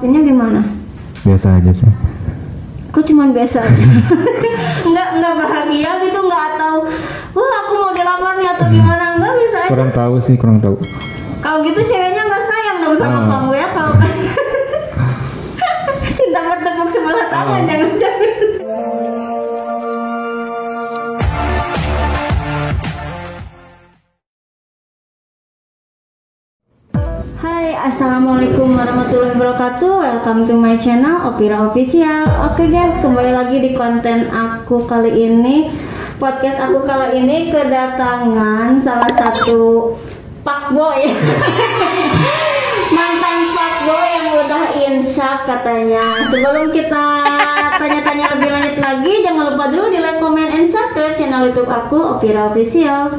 nanggepinnya gimana? Biasa aja sih. Kok cuman biasa aja? nggak bahagia gitu, nggak atau wah aku mau dilamar nih atau gimana, nggak bisa aja. Kurang tahu. Kalau gitu ceweknya nggak sayang dong sama kamu ya kalau cinta bertepuk sebelah tangan, jangan-jangan. Hai, assalamualaikum warahmatullahi wabarakatuh. Welcome to my channel Opira Official. Oke guys, kembali lagi di konten aku kali ini. Podcast aku kali ini kedatangan salah satu fuckboy. Mantan fuckboy yang udah insaf katanya. Sebelum kita tanya-tanya lebih lanjut lagi, jangan lupa dulu di like, comment, and subscribe channel YouTube aku Opira Official.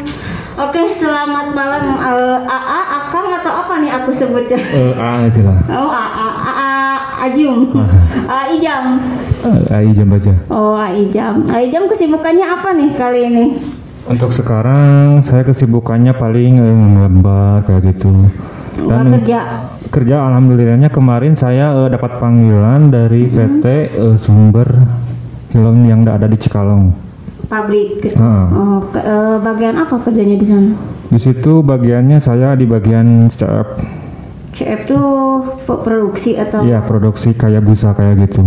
Oke, selamat malam AA, Akang atau apa nih aku sebutnya? A aja lah. Oh, Ajum. Ijam. Ijam aja. Oh, Ijam. Ijam kesibukannya apa nih kali ini? Untuk sekarang saya kesibukannya paling menggambar kayak gitu. Dan kerja alhamdulillahnya kemarin saya dapat panggilan dari PT Sumber Film yang ada di Cikalong. Pabrik. Bagian apa kerjanya di sana? Di situ bagiannya saya di bagian CF. CF tuh produksi atau? Iya, produksi kayak busa kayak gitu.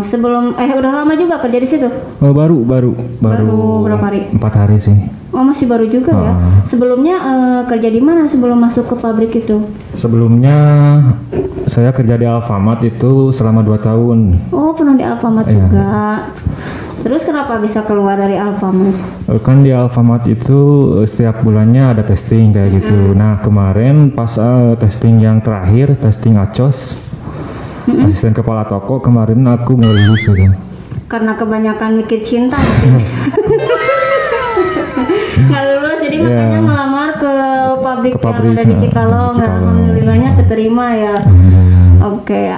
Sebelum udah lama juga kerja di situ? Baru berapa hari? 4 hari sih. Oh, masih baru juga ya. Sebelumnya kerja di mana sebelum masuk ke pabrik itu? Sebelumnya saya kerja di Alfamart itu selama 2 tahun. Oh, pernah di Alfamart juga. Terus kenapa bisa keluar dari Alfamart? Kan di Alfamart itu setiap bulannya ada testing kayak gitu. Nah kemarin pas testing yang terakhir, testing ACOS, asisten kepala toko, kemarin aku nggak lulus gitu. Karena kebanyakan mikir cinta gitu. Nggak lulus, jadi makanya melamar ke pabrik yang ada di Cikalong. Alhamdulillahnya keterima ya. Oke,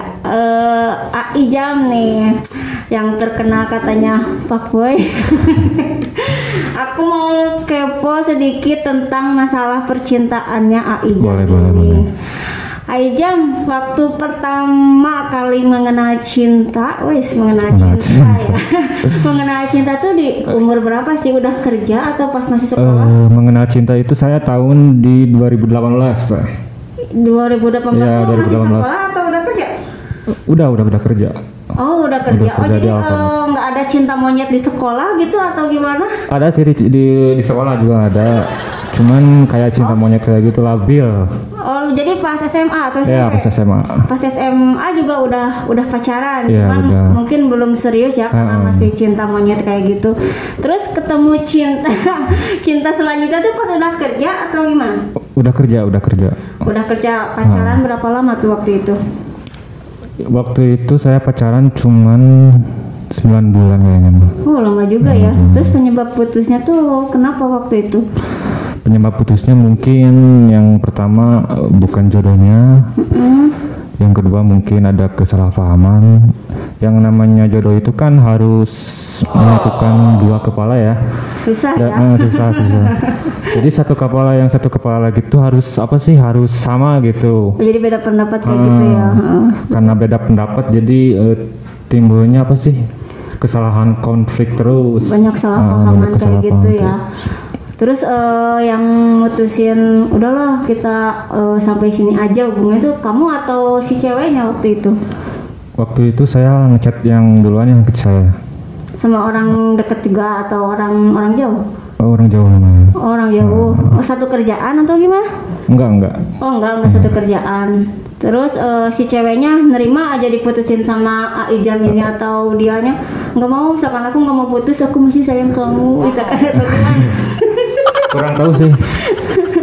Ijam nih yang terkenal katanya fuckboy. Aku mau kepo sedikit tentang masalah percintaannya Ijam ini. Ijam, waktu pertama kali mengenal cinta, mengenal cinta tuh di umur berapa sih? Udah kerja atau pas masih sekolah? Mengenal cinta itu saya tahun di 2018. 2018 ya, tuh masih sekolah atau udah kerja? Udah kerja. Oh, udah kerja. Jadi nggak ada cinta monyet di sekolah gitu atau gimana? Ada sih di sekolah juga ada. Cuman kayak cinta monyet kayak gitu labil. Oh, jadi pas SMA atau SMP? Iya, pas SMA. Pas SMA juga udah pacaran, ya, cuman udah. mungkin belum serius ya karena masih cinta monyet kayak gitu. Terus ketemu cinta selanjutnya tuh pas udah kerja atau gimana? Udah kerja. Udah kerja, pacaran berapa lama tuh waktu itu? Waktu itu saya pacaran cuman 9 bulan kayaknya. Oh, lama juga ya. Terus penyebab putusnya tuh kenapa waktu itu? Penyebab putusnya mungkin yang pertama bukan jodohnya. Yang kedua mungkin ada kesalahpahaman. Yang namanya jodoh itu kan harus melakukan 2 kepala ya. Susah ya. Susah. Jadi satu kepala lagi itu harus harus sama gitu. Jadi beda pendapat kayak gitu ya. Karena beda pendapat jadi timbulnya kesalahan konflik terus. Banyak salah pahaman kayak gitu ya. Terus yang mutusin udahlah kita sampai sini aja hubungannya tuh kamu atau si ceweknya waktu itu? Waktu itu saya ngechat yang duluan yang ke saya. Sama orang deket juga atau orang jauh? Oh, orang jauh namanya. Orang jauh. Satu kerjaan atau gimana? Enggak. Oh, enggak satu kerjaan. Terus si ceweknya nerima aja diputusin sama Ijam ini atau dianya nggak mau, misalkan aku nggak mau putus, aku masih sayang kamu, misalkan atau gimana? Kurang tahu sih.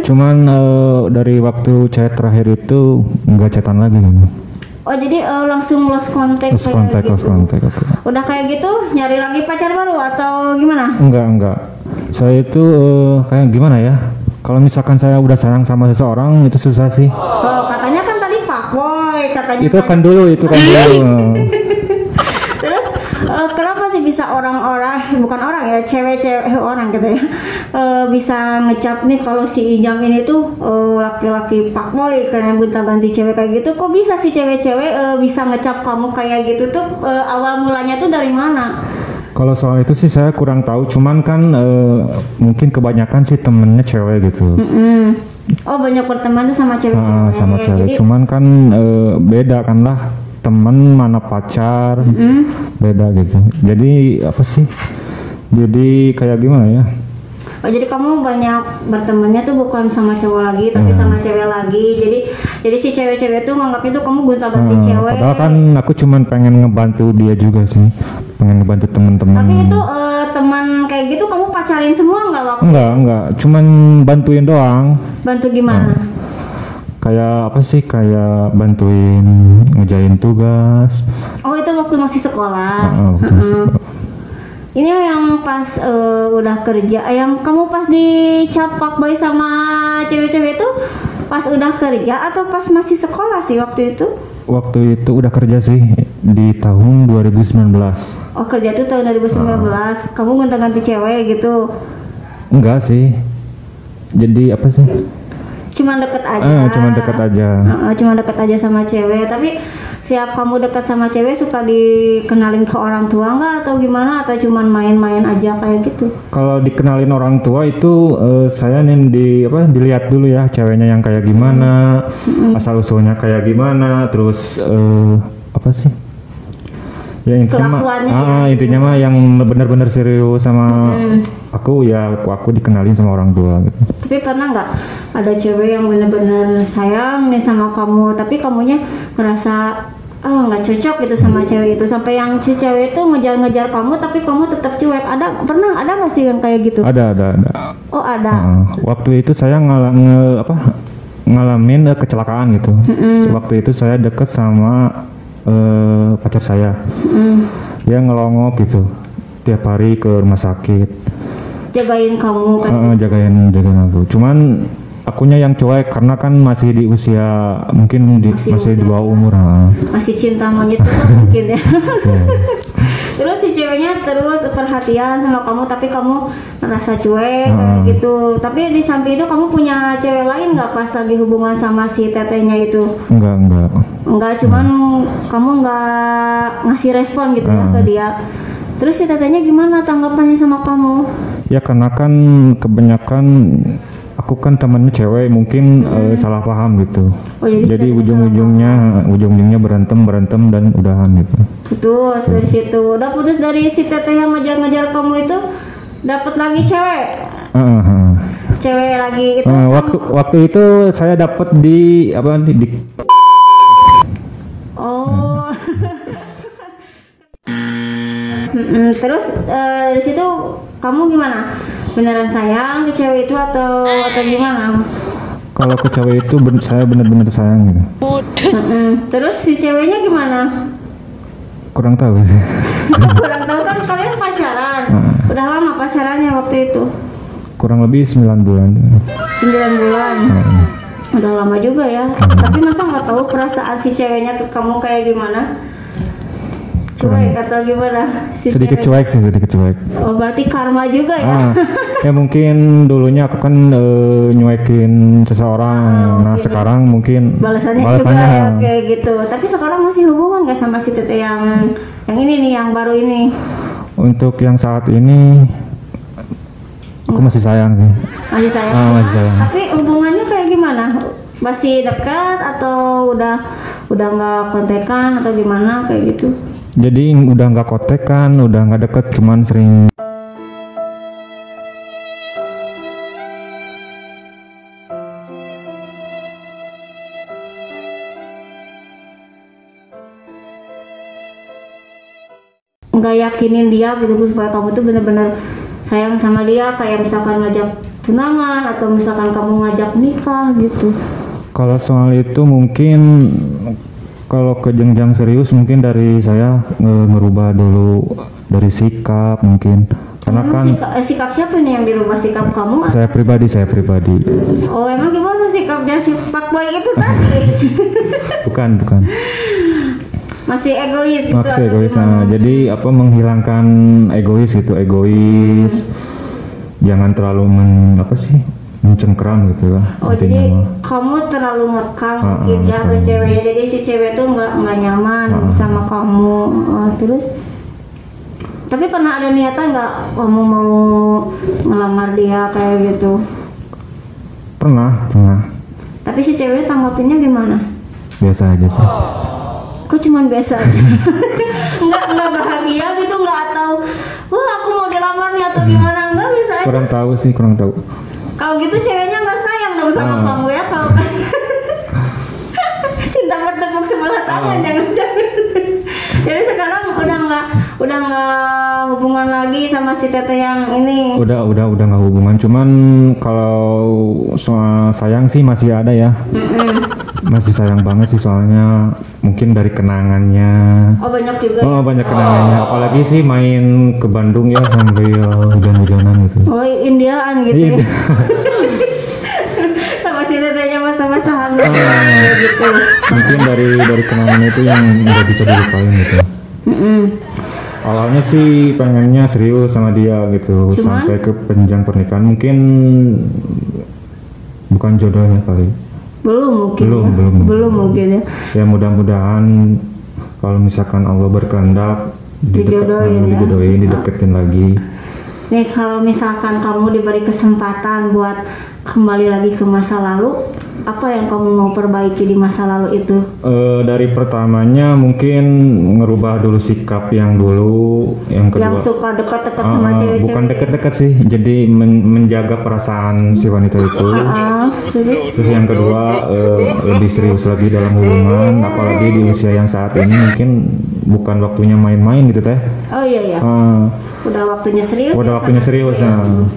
Cuman dari waktu chat terakhir itu nggak chatan lagi. Oh, jadi langsung lost contact kayak gitu. Okay. Udah kayak gitu nyari lagi pacar baru atau gimana? Enggak. Saya itu kayak gimana ya? Kalau misalkan saya udah sayang sama seseorang itu susah sih. Oh, katanya kan tadi fuckboy katanya. Itu kan dulu. Terus kenapa sih bisa orang-orang, bukan orang ya, cewek-cewek orang gitu ya, bisa ngecap nih kalau si Ijam ini tuh laki-laki fuckboy karena gonta-ganti cewek kayak gitu. Kok bisa sih cewek-cewek bisa ngecap kamu kayak gitu tuh? Awal mulanya tuh dari mana? Kalau soal itu sih saya kurang tahu, cuman kan mungkin kebanyakan sih temennya cewek gitu. Oh, banyak berteman tuh sama cewek-cewek. Sama cewek. Jadi, cuman kan beda kan lah, temen mana pacar, beda gitu. Jadi apa sih? Jadi kayak gimana ya? oh, jadi kamu banyak bertemannya tuh bukan sama cowok lagi, tapi sama cewek lagi. Jadi si cewek-cewek tuh nganggapnya tuh kamu gonta-ganti cewek. Padahal kan aku cuman pengen ngebantu dia juga sih, pengen ngebantu temen-temen. Tapi itu teman kayak gitu kamu pacarin semua nggak waktu? Enggak, cuman bantuin doang. Bantu gimana? Kayak apa sih? Kayak bantuin ngejain tugas. Oh, itu waktu masih sekolah. Waktu masih sekolah. Ini yang pas udah kerja, yang kamu pas dicap fuckboy sama cewek-cewek itu pas udah kerja atau pas masih sekolah sih waktu itu? Waktu itu udah kerja sih di tahun 2019. Oh, kerja tuh tahun 2019. Kamu gonta-ganti cewek gitu? Enggak sih. Jadi apa sih? Cuman deket aja. Cuman deket aja. Cuman deket aja sama cewek. Tapi siap kamu dekat sama cewek suka dikenalin ke orang tua nggak atau gimana, atau cuman main-main aja kayak gitu? Kalau dikenalin orang tua itu saya nih dilihat dulu ya ceweknya yang kayak gimana, asal usulnya kayak gimana, terus apa sih? Ya intinya mah yang benar-benar serius sama aku ya, aku dikenalin sama orang tua gitu. Tapi pernah nggak ada cewek yang benar-benar sayang nih sama kamu, tapi kamunya ngerasa nggak cocok gitu sama cewek itu, sampai yang si cewek itu ngejar-ngejar kamu tapi kamu tetap cuek? Ada nggak sih yang kayak gitu? Ada. Oh, ada. Waktu itu saya ngalamin kecelakaan gitu. Waktu itu saya deket sama pacar saya. Dia ngelongok gitu tiap hari ke rumah sakit, jagain kamu kan? Jagain aku. Cuman akunya yang cuek karena kan masih di usia mungkin masih di bawah umur. Masih cinta monyet itu mungkin ya. Terus si ceweknya terus perhatian sama kamu tapi kamu merasa cuek kayak gitu. Tapi di samping itu kamu punya cewek lain nggak pas lagi hubungan sama si tetenya itu? Enggak, cuman kamu nggak ngasih respon gitu ya ke dia. Terus si tetenya gimana tanggapannya sama kamu? Ya karena kan kebanyakan aku kan temannya cewek, mungkin salah paham gitu. Oh, jadi ujung-ujungnya berantem dan udahan gitu. Putus dari situ. Udah putus dari si teteh yang ngejar-ngejar kamu itu, dapat lagi cewek. Cewek lagi itu. Waktu itu saya dapat di Oh. Terus dari situ kamu gimana? Beneran sayang ke cewek itu atau gimana? Kalau ke cewek itu saya benar-benar sayang gitu. Terus si ceweknya gimana? Kurang tahu. Kurang tahu kan kalian pacaran. Udah lama pacarannya waktu itu? Kurang lebih 9 bulan. 9 bulan. Udah lama juga ya. Tapi masa nggak tahu perasaan si ceweknya ke kamu kayak gimana? Cuek atau gimana? Sedikit cuek. Oh, berarti karma juga ya? Ya mungkin dulunya aku kan nyuekin seseorang. Nah sekarang mungkin balasannya juga ya, kayak gitu. Tapi sekarang masih hubungan nggak sama si tete yang ini nih, yang baru ini? Untuk yang saat ini aku masih sayang sih. Masih sayang? Masih sayang. Tapi hubungannya kayak gimana? Masih dekat atau udah nggak kontekan atau gimana kayak gitu? Jadi udah nggak kontekan, udah nggak deket, cuman sering. Nggak yakinin dia gitu supaya kamu tuh bener-bener sayang sama dia, kayak misalkan ngajak tunangan atau misalkan kamu ngajak nikah gitu. Kalau soal itu mungkin kalau ke jenjang serius mungkin dari saya ngerubah dulu dari sikap mungkin, karena kan sikap siapa nih yang dirubah, sikap kamu? Saya pribadi. Oh, emang gimana sikapnya si fuckboy itu tadi? Bukan. masih egois gitu. Masih atau egois. gimana? Nah, jadi apa menghilangkan egois gitu, egois. Jangan terlalu mencengkeram gitu lah. Oh intinya jadi mah. kamu terlalu ngekang mungkin ya ke ngekang. ceweknya, jadi si cewek tuh nggak nyaman sama kamu. Terus tapi pernah ada niatan nggak kamu mau ngelamar dia kayak gitu? Pernah. Tapi si cewek tanggapinnya gimana? Biasa aja sih. Kok cuman biasa aja? nggak bahagia gitu, nggak atau wah aku mau dilamar nih atau gimana? Nggak bisa aja. Kurang tahu. Kalau gitu ceweknya nggak sayang dong sama kamu ya kalau cinta bertepuk sebelah tangan jangan-jangan. Jadi sekarang udah nggak hubungan lagi sama si teteh yang ini. Udah nggak hubungan. Cuman kalau soal sayang sih masih ada ya. Masih sayang banget sih soalnya mungkin dari kenangannya. Oh banyak juga. Oh banyak kenangannya. Apalagi sih main ke Bandung ya sampai hujan-hujanan gitu. Oh Indiaan gitu Iya. ya. Sama si tetehnya masa-masa hamil gitu. Mungkin dari kenangan itu yang nggak bisa dilupain gitu. Awalnya sih pengennya serius sama dia gitu. Cuman? Sampai ke jenjang pernikahan. Mungkin bukan jodohnya kali. Belum mungkin. Belum Mungkin ya. Ya mudah-mudahan kalau misalkan Allah berkehendak dijodohin, dideketin lagi. Nih kalau misalkan kamu diberi kesempatan buat kembali lagi ke masa lalu, apa yang kamu mau perbaiki di masa lalu itu? Dari pertamanya mungkin ngerubah dulu sikap yang dulu, yang kedua. Yang suka dekat-dekat sama cewek-cewek. Bukan dekat-dekat sih, jadi menjaga perasaan si wanita itu. Terus yang kedua lebih serius lagi dalam hubungan, apalagi di usia yang saat ini mungkin bukan waktunya main-main gitu teh. Oh iya. Udah waktunya serius. Udah ya waktunya sama serius cewek. nah.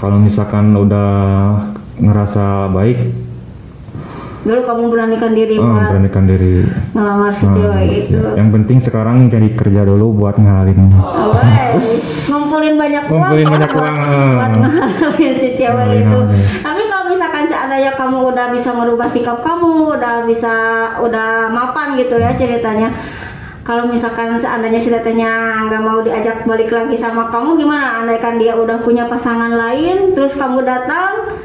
Kalau misalkan udah ngerasa baik, baru kamu beranikan diri buat beranikan diri ngelamar si cewek itu. Yang penting sekarang cari kerja dulu buat ngehalin. Ngumpulin banyak uang. Ngumpulin banyak uang, buat ngehalin si cewek itu. Ngehalin. Tapi kalau misalkan seandainya kamu udah bisa merubah sikap kamu, udah mapan gitu ya ceritanya. Kalau misalkan seandainya si tetehnya nggak mau diajak balik lagi sama kamu, gimana? Andaikan dia udah punya pasangan lain, terus kamu datang,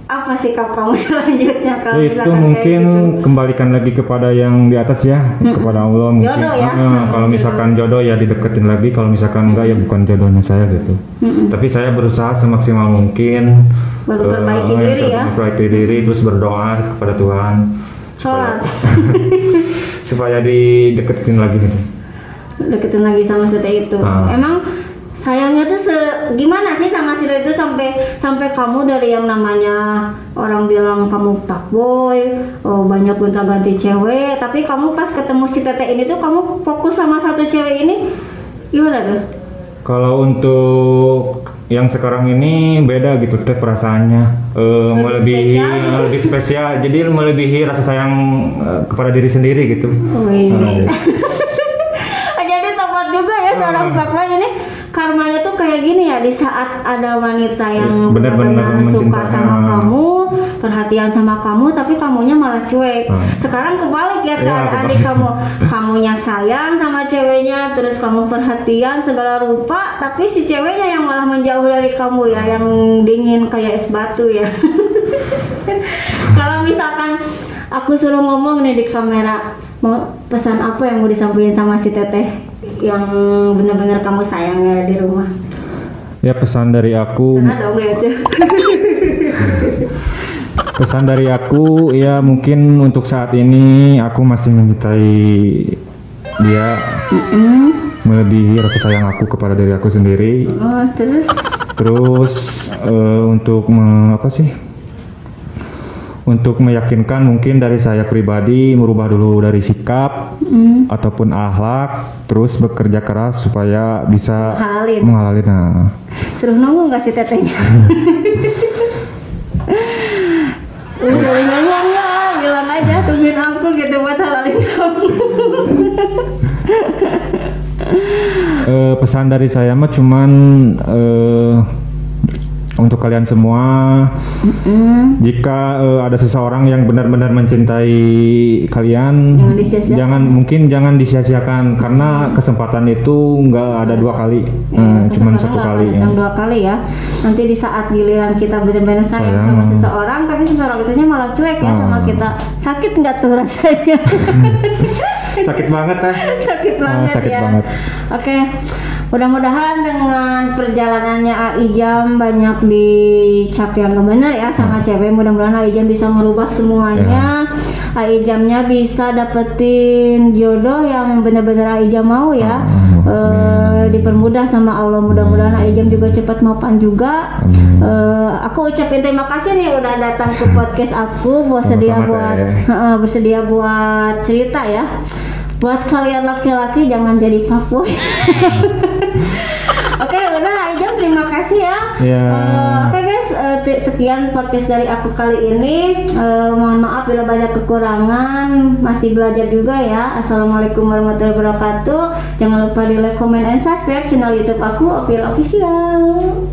apa sikap kamu selanjutnya? Kalau Itu misalkan mungkin kayak gitu? kembalikan lagi kepada yang di atas ya, kepada Allah mungkin. Jodoh ya? Kalau misalkan jodoh ya dideketin lagi, kalau misalkan enggak ya bukan jodohnya saya gitu. Tapi saya berusaha semaksimal mungkin Memperbaiki diri ya? memperbaiki diri, terus berdoa kepada Tuhan Sholat. supaya dideketin lagi gitu. Deketin lagi sama si teteh itu. Emang sayangnya tuh gimana sih sama si teteh itu sampai kamu dari yang namanya orang bilang kamu fuckboy, banyak gonta-ganti cewek, tapi kamu pas ketemu si teteh ini tuh kamu fokus sama satu cewek ini, gimana tuh? Kalau untuk yang sekarang ini beda gitu teh perasaannya, lebih spesial, jadi melebihi rasa sayang kepada diri sendiri gitu. Jadi tepat juga ya seorang fuckboy ini, karmanya tuh kayak gini ya, di saat ada wanita yang benar-benar suka sama kamu, perhatian sama kamu, tapi kamunya malah cuek. Sekarang kebalik ya keadaan di kamunya sayang sama ceweknya, terus kamu perhatian segala rupa, tapi si ceweknya yang malah menjauh dari kamu ya, yang dingin kayak es batu ya. Kalau misalkan aku suruh ngomong nih di kamera, mau pesan apa yang mau disampaikan sama si teteh yang benar-benar kamu sayangnya di rumah? Ya pesan dari aku. Pesan dari aku ya mungkin untuk saat ini aku masih mencintai dia, melebihi rasa sayang aku kepada diri aku sendiri. Terus untuk untuk meyakinkan mungkin dari saya pribadi merubah dulu dari sikap ataupun akhlak, terus bekerja keras supaya bisa menghalalin. Nah. Suruh nunggu nggak si tetehnya? Bilang aja tungguin aku gitu buat halalin kamu. Pesan dari saya mah cuman untuk kalian semua, jika ada seseorang yang benar-benar mencintai kalian, jangan disia-siakan karena kesempatan itu nggak ada 2 kali, cuma 1 kali. Yang 2 kali ya. Nanti di saat giliran kita benar-benar sayang sama seseorang, tapi seseorang itu malah cuek ya sama kita. Sakit nggak tuh rasanya? Sakit banget Sakit banget ya. Oke. Mudah-mudahan dengan perjalanannya Aijam banyak dicap yang benar ya sama cewek. Mudah-mudahan Aijam bisa merubah semuanya. Aijamnya bisa dapetin jodoh yang benar-benar Aijam mau ya. Dipermudah sama Allah. Mudah-mudahan Aijam juga cepat mapan juga. Aku ucapin terima kasih nih udah datang ke podcast aku, bersedia buat cerita ya. Buat kalian laki-laki jangan jadi fuckboy. Oke, udah Aijam terima kasih ya. Oke guys, sekian podcast dari aku kali ini. Mohon maaf bila banyak kekurangan, masih belajar juga ya. Assalamualaikum warahmatullahi wabarakatuh. Jangan lupa di like, comment, and subscribe channel YouTube aku Opira Official.